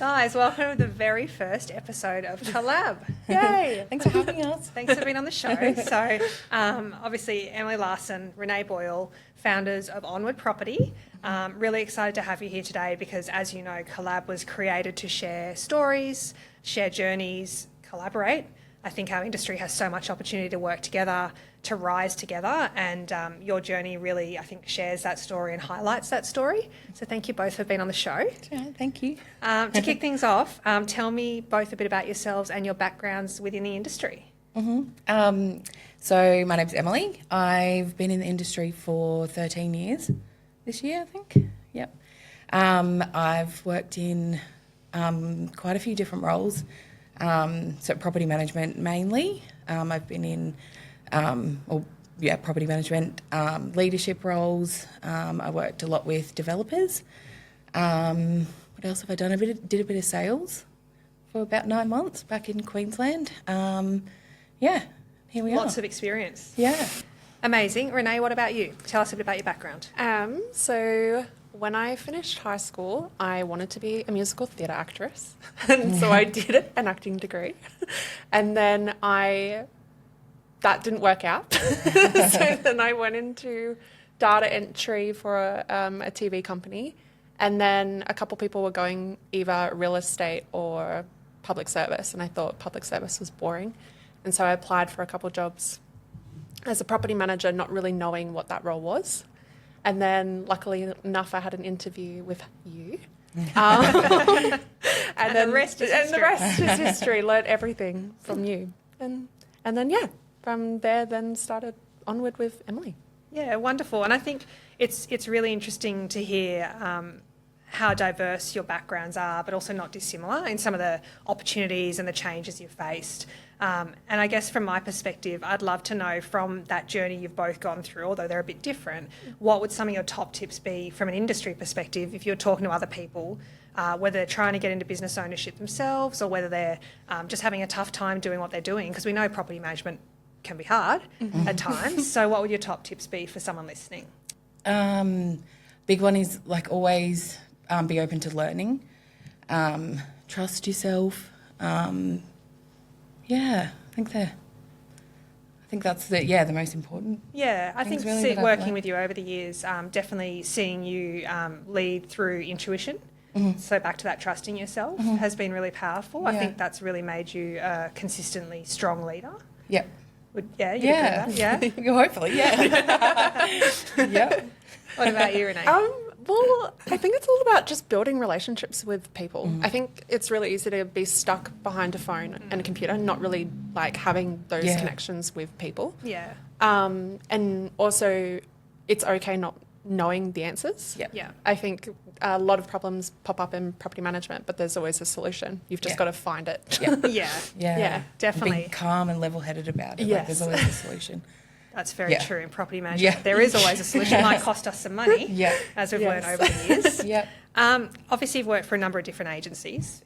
Guys, welcome to the very first episode of Collab. Yay! Thanks for having us. Thanks for being on the show. So, obviously, Emily Larsen, Renee Boyle, founders of Onward Property. Really excited to have you here today because, as you know, Collab was created to share stories, share journeys, collaborate. I think our industry has so much opportunity to work together, to rise together, and your journey really, I think, shares that story and highlights that story. So thank you both for being on the show. Yeah, thank you. To kick things off, tell me both a bit about yourselves and your backgrounds within the industry. So my name's Emily. I've been in the industry for 13 years this year, I think. Yep. I've worked in quite a few different roles. So property management mainly. I've been in property management, leadership roles. I worked a lot with developers. What else have I done? Did a bit of sales for about 9 months back in Queensland. Here we are. Lots of experience. Yeah. Amazing. Renee, what about you? Tell us a bit about your background. So when I finished high school, I wanted to be a musical theatre actress. And so I did an acting degree. And then that didn't work out. So then I went into data entry for a TV company. And then a couple people were going either real estate or public service. And I thought public service was boring. And so I applied for a couple jobs as a property manager, not really knowing what that role was. And then, luckily enough, I had an interview with you. And the rest is history. Learned everything from you. And then, from there, then started Onward with Emily. Yeah, wonderful. And I think it's really interesting to hear how diverse your backgrounds are, but also not dissimilar in some of the opportunities and the changes you've faced. And I guess from my perspective, I'd love to know from that journey you've both gone through, although they're a bit different, what would some of your top tips be from an industry perspective if you're talking to other people, whether they're trying to get into business ownership themselves or whether they're just having a tough time doing what they're doing? Because we know property management can be hard at times. So what would your top tips be for someone listening? Big one is always be open to learning. Trust yourself. I think that's the most important. Yeah, I think really working with you over the years, definitely seeing you lead through intuition. So back to that trusting yourself has been really powerful. I think that's really made you a consistently strong leader. Yep. You agree with that? Yeah. Hopefully, yeah. Yep. What about you, Renee? Well, I think it's all about just building relationships with people. I think it's really easy to be stuck behind a phone and a computer, not really having those connections with people. Yeah. And also, it's okay not knowing the answers. Yep. Yeah. I think a lot of problems pop up in property management, but there's always a solution. You've just got to find it. Yeah, definitely. Be calm and level-headed about it. Yes. There's always a solution. That's very true in property management. There is always a solution. It might cost us some money, as we've learned over the years. Obviously, you've worked for a number of different agencies,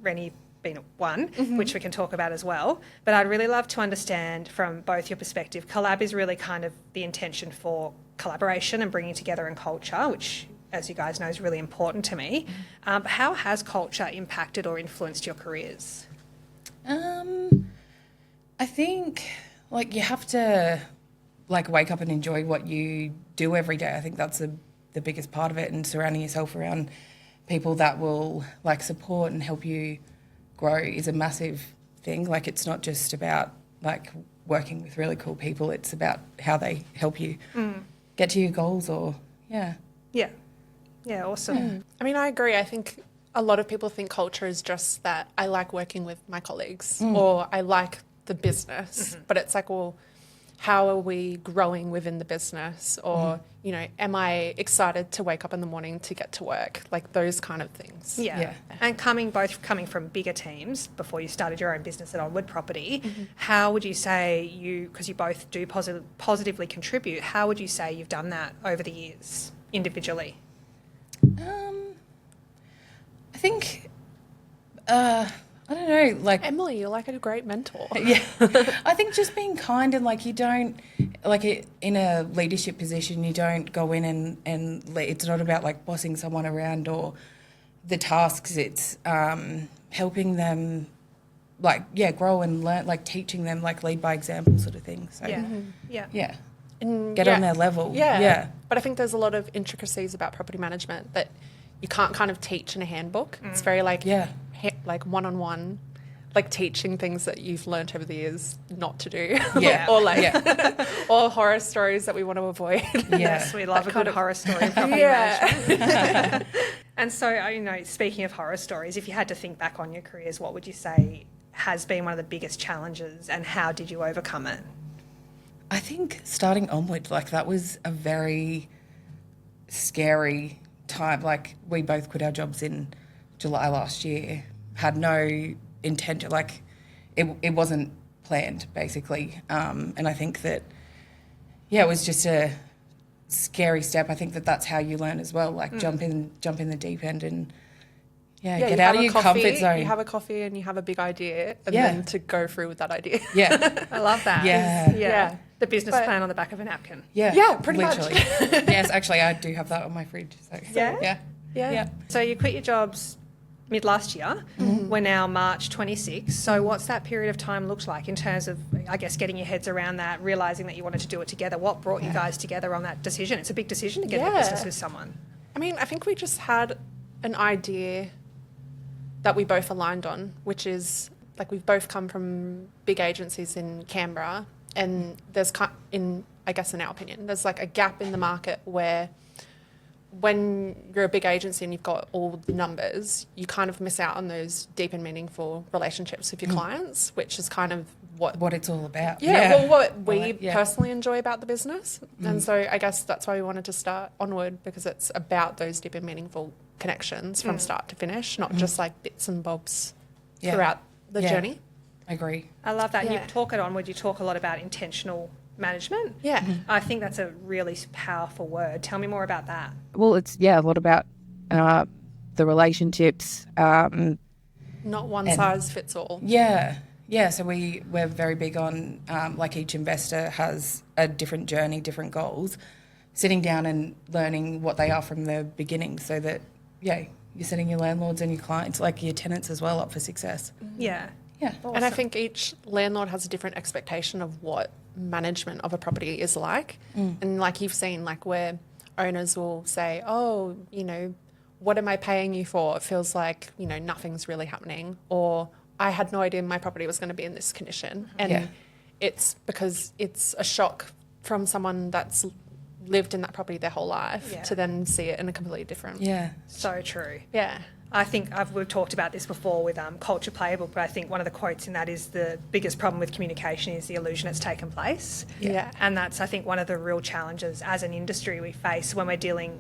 Rennie being one, which we can talk about as well. But I'd really love to understand from both your perspective, collab is really kind of the intention for collaboration and bringing together and culture, which, as you guys know, is really important to me. But how has culture impacted or influenced your careers? I think... you have to, wake up and enjoy what you do every day. I think that's the biggest part of it, and surrounding yourself around people that will, support and help you grow is a massive thing. It's not just about, working with really cool people. It's about how they help you get to your goals or, Yeah, awesome. I mean, I agree. I think a lot of people think culture is just that I like working with my colleagues or I like the business, but it's well, how are we growing within the business? Or, am I excited to wake up in the morning to get to work? Those kind of things. Yeah. And coming from bigger teams before you started your own business at Onward Property, how would you say because you both do positively contribute, how would you say you've done that over the years individually? I think, I don't know, Emily, you're a great mentor. Yeah. I think just being kind and you don't, in a leadership position, you don't go in and it's not about bossing someone around or the tasks, it's helping them grow and learn, like teaching them, like lead by example sort of thing. So Yeah. And get on their level. Yeah. But I think there's a lot of intricacies about property management that you can't kind of teach in a handbook. It's very like one-on-one, like teaching things that you've learnt over the years not to do. Or horror stories that we want to avoid. Yes, we love a good horror story in property management. And so, speaking of horror stories, if you had to think back on your careers, what would you say has been one of the biggest challenges and how did you overcome it? I think starting Onward, like that was a very scary time. Like we both quit our jobs in July last year, had no intention, like it wasn't planned basically. And I think that, it was just a scary step. I think that that's how you learn as well, like jump in the deep end and get out of your comfort zone. You have a coffee and you have a big idea and then to go through with that idea. Yeah. I love that. Yeah. The business plan on the back of a napkin. Yeah, pretty literally. much. Yes, actually I do have that on my fridge. So Yeah. So you quit your jobs mid last year. We're now March 26. So what's that period of time looked like in terms of, I guess, getting your heads around that, realising that you wanted to do it together? What brought you guys together on that decision? It's a big decision to get into business with someone. I mean, I think we just had an idea that we both aligned on, which is like we've both come from big agencies in Canberra, and there's, in our opinion, there's like a gap in the market where when you're a big agency and you've got all the numbers, you kind of miss out on those deep and meaningful relationships with your clients, which is kind of what it's all about. What we personally enjoy about the business. And so I guess that's why we wanted to start Onward, because it's about those deep and meaningful connections from start to finish, not just like bits and bobs throughout the journey. I agree. I love that. And you talk at Onward, you talk a lot about intentional management. Yeah. I think that's a really powerful word. Tell me more about that. Well, it's a lot about the relationships. Not one size fits all. Yeah, so we're very big on, like each investor has a different journey, different goals, sitting down and learning what they are from the beginning so that, you're setting your landlords and your clients, like your tenants as well, up for success. Yeah. Yeah. Awesome. And I think each landlord has a different expectation of what management of a property is like. And like you've seen, like where owners will say, oh, what am I paying you for? It feels like, nothing's really happening. Or I had no idea my property was going to be in this condition. And it's because it's a shock from someone that's lived in that property their whole life to then see it in a completely different. Yeah. So true. Yeah. I think we've talked about this before with Culture Playbook, but I think one of the quotes in that is the biggest problem with communication is the illusion it's taken place. Yeah. And that's, I think, one of the real challenges as an industry we face when we're dealing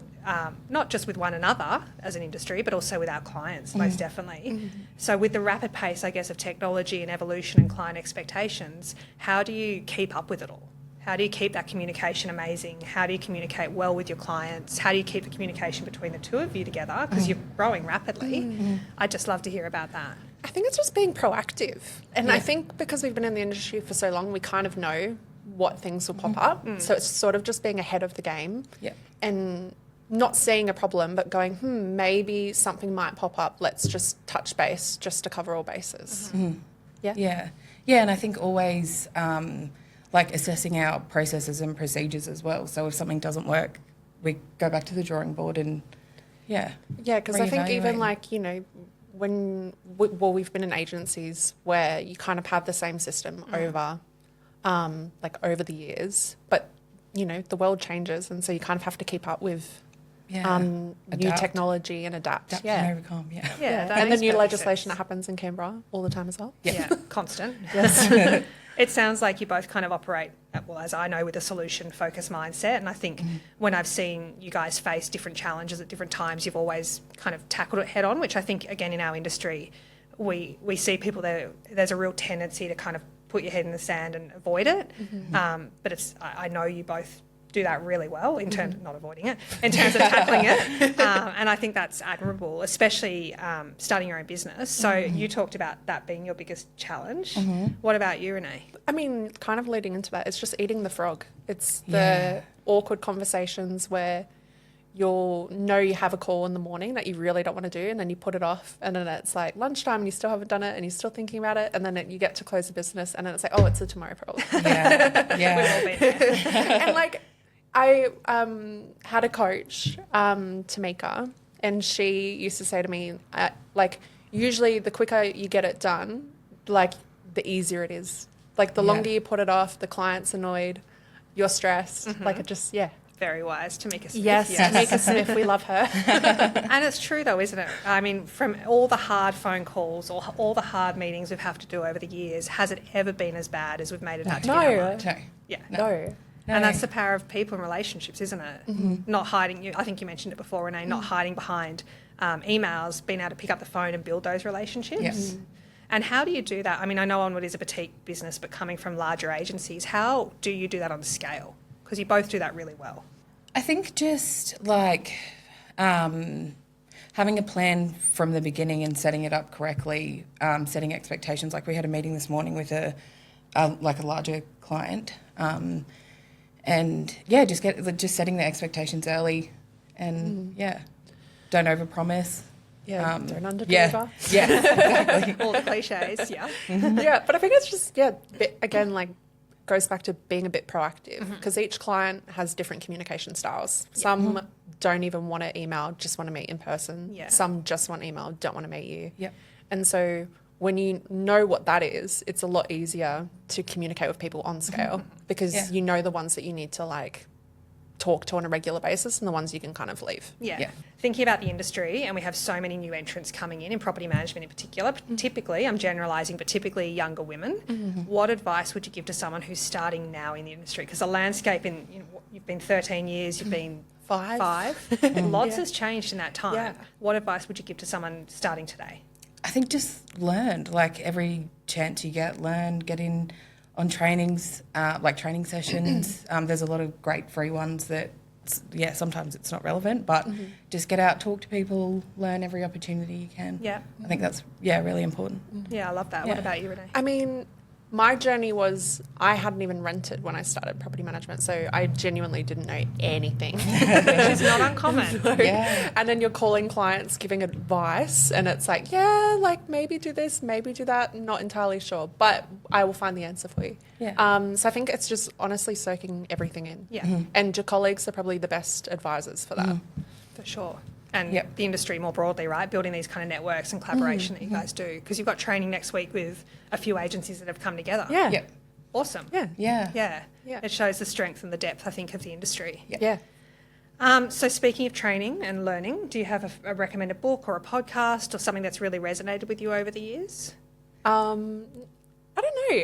not just with one another as an industry, but also with our clients, most definitely. So with the rapid pace, I guess, of technology and evolution and client expectations, how do you keep up with it all? How do you keep that communication amazing? How do you communicate well with your clients? How do you keep the communication between the two of you together? Because you're growing rapidly. I'd just love to hear about that. I think it's just being proactive. And I think because we've been in the industry for so long, we kind of know what things will pop up. So it's sort of just being ahead of the game and not seeing a problem, but going, maybe something might pop up. Let's just touch base just to cover all bases. Yeah, and I think always... like assessing our processes and procedures as well. So if something doesn't work, we go back to the drawing board and, Yeah, because I think even like, when we've been in agencies where you kind of have the same system over the years, but, the world changes and so you kind of have to keep up with new technology and adapt. And overcome, and the new legislation that happens in Canberra all the time as well. Yeah, constant. Yes. It sounds like you both kind of operate, as I know, with a solution-focused mindset. And I think when I've seen you guys face different challenges at different times, you've always kind of tackled it head-on, which I think, again, in our industry, we see people there's a real tendency to kind of put your head in the sand and avoid it. But I know you both do that really well in terms of not avoiding it, in terms of tackling it. And I think that's admirable, especially starting your own business. So you talked about that being your biggest challenge. What about you, Renee? I mean, kind of leading into that, it's just eating the frog. It's the awkward conversations where, you'll know you have a call in the morning that you really don't want to do, and then you put it off, and then it's like lunchtime and you still haven't done it and you're still thinking about it, and then you get to close the business and then it's like, oh, it's a tomorrow problem. Yeah. We've all been there. And like I had a coach, Tamika, and she used to say to me, like, usually the quicker you get it done, like the easier it is. Like the longer you put it off, the client's annoyed, you're stressed. Like it just, Very wise, Tamika Smith. Yes, Tamika Smith, we love her. And it's true though, isn't it? I mean, from all the hard phone calls or all the hard meetings we've had to do over the years, has it ever been as bad as we've made it out to be? No. Yeah. No. And that's the power of people and relationships, isn't it? Not hiding, I think you mentioned it before, Renee, not hiding behind emails, being able to pick up the phone and build those relationships. Yes. And how do you do that? I mean, I know Onward is a boutique business, but coming from larger agencies, how do you do that on scale? Because you both do that really well. I think just like having a plan from the beginning and setting it up correctly, setting expectations. Like we had a meeting this morning with a larger client, and just setting the expectations early, and don't overpromise. Yeah, don't underdeliver. Yeah, exactly. All the cliches, yeah. Yeah, but I think it's just, again, like goes back to being a bit proactive, because each client has different communication styles. Some don't even want to email, just want to meet in person. Yeah. Some just want email, don't want to meet you. Yep. And so when you know what that is, it's a lot easier to communicate with people on scale, because you know the ones that you need to like talk to on a regular basis and the ones you can kind of leave. Yeah. Thinking about the industry, and we have so many new entrants coming in property management in particular, typically, I'm generalising, but typically younger women. What advice would you give to someone who's starting now in the industry? Because the landscape you've been 13 years, you've been five. Lots has changed in that time. Yeah. What advice would you give to someone starting today? I think just learn, like every chance you get, get in on trainings, like training sessions. There's a lot of great free ones that, sometimes it's not relevant, but just get out, talk to people, learn every opportunity you can. Yeah. I think that's, really important. Yeah, I love that. What about you, Renee? I mean, my journey was, I hadn't even rented when I started property management, so I genuinely didn't know anything. Which is not uncommon. Yeah. And then you're calling clients, giving advice, and it's like, like maybe do this, maybe do that, not entirely sure, but I will find the answer for you. Yeah. So I think it's just honestly soaking everything in. Yeah. And your colleagues are probably the best advisors for that. For sure. And the industry more broadly, right? Building these kind of networks and collaboration that you guys do. Because you've got training next week with a few agencies that have come together. Yeah. Yep. Awesome. Yeah. It shows the strength and the depth, I think, of the industry. Yeah. So speaking of training and learning, do you have a recommended book or a podcast or something that's really resonated with you over the years?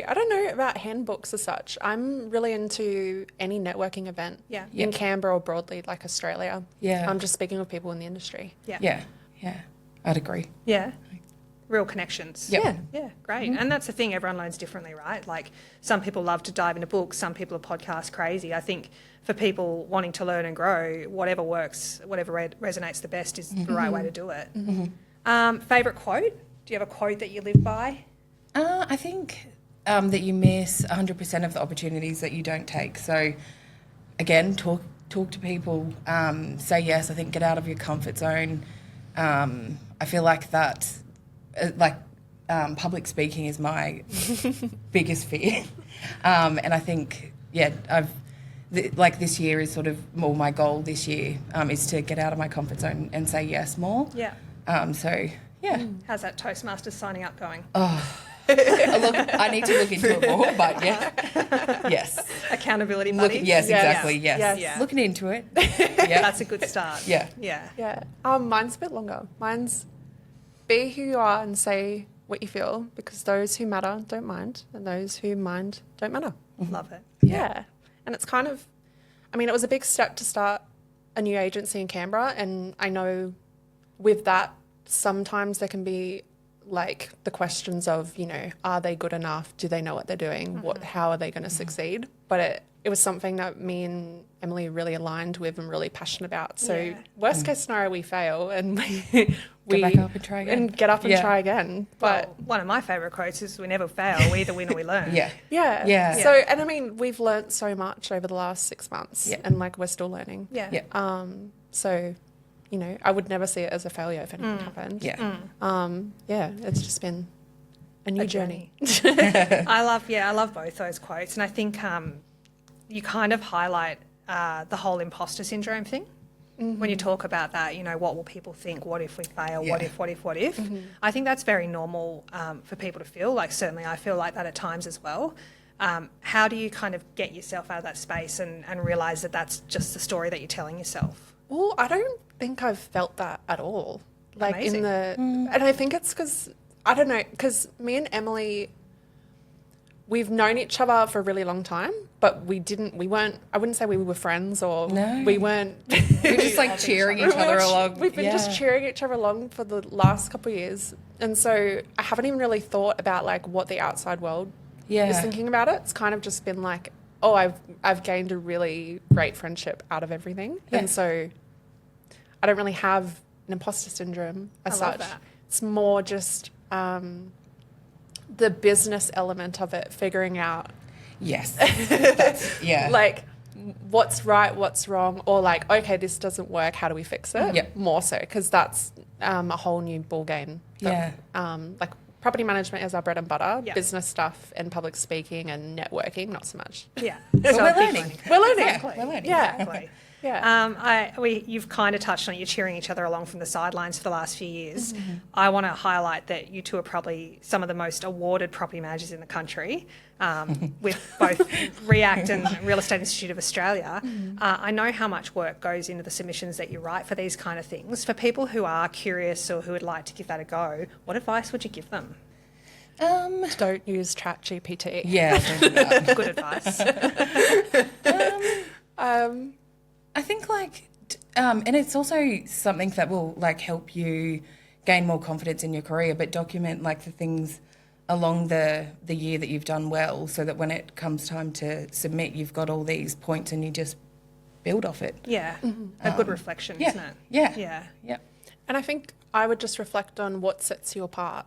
I don't know about handbooks as such. I'm really into any networking event in Canberra or broadly, like Australia. Yeah. I'm just speaking with people in the industry. Yeah. I'd agree. Yeah. Real connections. Yep. Yeah, great. And that's the thing, everyone learns differently, right? Like some people love to dive into books, some people are podcast crazy. I think for people wanting to learn and grow, whatever works, whatever resonates the best is the right way to do it. Favourite quote? Do you have a quote that you live by? I think that you miss 100% of the opportunities that you don't take. So, again, talk to people, say yes. I think get out of your comfort zone. I feel like that, public speaking is my biggest fear. And I think, this year is sort of more my goal this year is to get out of my comfort zone and say yes more. Yeah. How's that Toastmasters signing up going? I need to look into it more, but yes. Accountability buddies. Yes, exactly, yes. Yeah. Looking into it. That's a good start. Yeah. Mine's a bit longer. Mine's be who you are and say what you feel, because those who matter don't mind, and those who mind don't matter. Love it. Yeah. And it's kind of, it was a big step to start a new agency in Canberra, and I know with that, sometimes there can be like the questions of, are they good enough? Do they know what they're doing? How are they going to succeed? But it was something that me and Emily really aligned with and really passionate about. So worst case scenario, we fail and we get back up and try again. And get up and try again. But one of my favourite quotes is, we never fail. We either win or we learn. Yeah. So, and we've learnt so much over the last 6 months and we're still learning. Yeah. So, you know, I would never see it as a failure if anything happened. Yeah. Yeah, it's just been a new journey. I love both those quotes, and I think you kind of highlight the whole imposter syndrome thing. When you talk about that, you know, what will people think? What if we fail? Yeah. What if? I think that's very normal for people to feel. Like, certainly I feel like that at times as well. How do you kind of get yourself out of that space and realise that that's just the story that you're telling yourself? Well, I don't think I've felt that at all. Like Amazing. and I think it's because, I don't know, because me and Emily, we've known each other for a really long time, but we weren't, I wouldn't say we were friends or we weren't. We're just like cheering each other along. We've been just cheering each other along for the last couple of years. And so I haven't even really thought about like what the outside world is thinking about it. It's kind of just been like, oh, I've gained a really great friendship out of everything. Yeah. And so I don't really have an imposter syndrome as I love such. that. It's more just the business element of it, figuring out Yes. That's, yeah. like what's right, what's wrong, or like, okay, this doesn't work, how do we fix it? Yep. More so, because that's a whole new ball game. Yeah. Like property management is our bread and butter. Yeah. Business stuff and public speaking and networking, not so much. Yeah. But So we're I think learning. We're learning. Yeah, we're learning. Yeah. Exactly. Yeah. You've kind of touched on it. You're cheering each other along from the sidelines for the last few years. I want to highlight that you two are probably some of the most awarded property managers in the country, with both React and Real Estate Institute of Australia. I know how much work goes into the submissions that you write for these kind of things. For people who are curious or who would like to give that a go, what advice would you give them? Don't use ChatGPT. Yeah. Good advice. I think like, and it's also something that will like help you gain more confidence in your career, but document like the things along the year that you've done well, so that when it comes time to submit, you've got all these points and you just build off it. Yeah. A good reflection, Yeah. isn't it? Yeah. Yeah. Yeah. And I think I would just reflect on what sets you apart.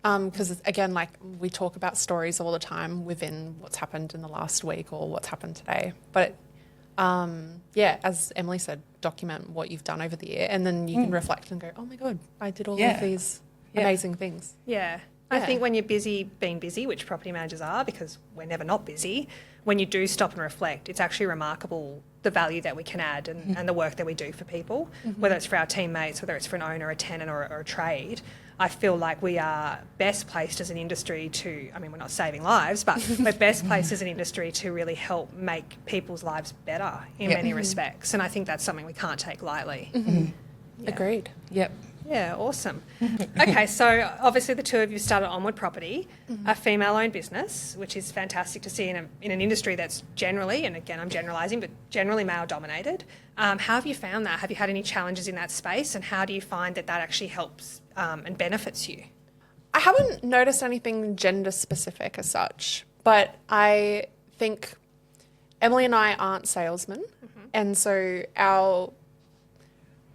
Because again, like we talk about stories all the time within what's happened in the last week or what's happened today. But as Emily said, document what you've done over the year, and then you can reflect and go, oh my God, I did all of these amazing things. Yeah. I think when you're being busy, which property managers are, because we're never not busy, when you do stop and reflect, it's actually remarkable the value that we can add and the work that we do for people, whether it's for our teammates, whether it's for an owner, a tenant or a trade. I feel like we are best placed as an industry to, I mean, we're not saving lives, but we're best placed as an industry to really help make people's lives better in many respects. And I think that's something we can't take lightly. Yeah. Agreed. Yep. Yeah, awesome. Okay, so obviously the two of you started Onward Property, a female-owned business, which is fantastic to see in an industry that's generally, and again I'm generalising, but generally male-dominated. How have you found that? Have you had any challenges in that space, and how do you find that actually helps and benefits you? I haven't noticed anything gender specific as such, but I think Emily and I aren't salesmen, and so our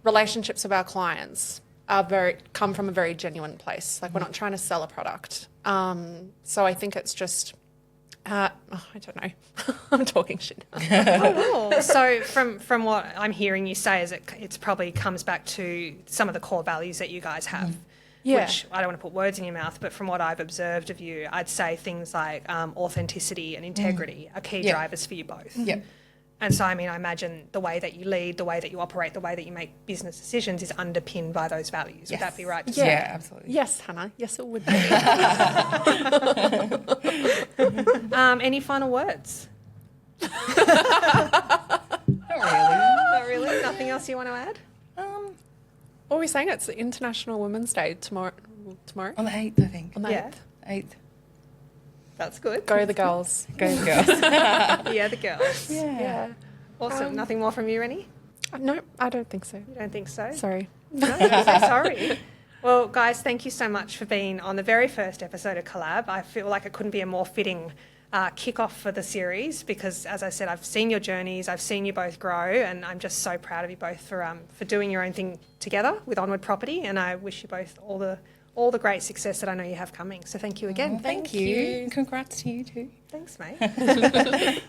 relationships with our clients come from a very genuine place. Like we're not trying to sell a product. So I think it's just, I don't know. I'm talking shit. Oh, so from what I'm hearing you say is it's probably comes back to some of the core values that you guys have. Yeah. Which I don't want to put words in your mouth, but from what I've observed of you, I'd say things like authenticity and integrity are key drivers for you both. Yeah. And so, I mean, I imagine the way that you lead, the way that you operate, the way that you make business decisions is underpinned by those values. Would that be right to say? Yeah, absolutely. Yes, Hannah. Yes, it would be. Any final words? Not really. Not really? Nothing else you want to add? What are we saying? It's International Women's Day tomorrow. On the 8th, I think. On the Yeah. 8th. 8th. That's good. Go the girls. Go girls. Yeah, the girls. Yeah. Awesome. Nothing more from you, Rennie? No, I don't think so. You don't think so? Sorry. No, I'm so sorry. Well, guys, thank you so much for being on the very first episode of Collab. I feel like it couldn't be a more fitting kick-off for the series because, as I said, I've seen your journeys, I've seen you both grow, and I'm just so proud of you both for doing your own thing together with Onward Property, and I wish you both all the great success that I know you have coming. So thank you again. Thank you. Congrats to you too. Thanks, mate.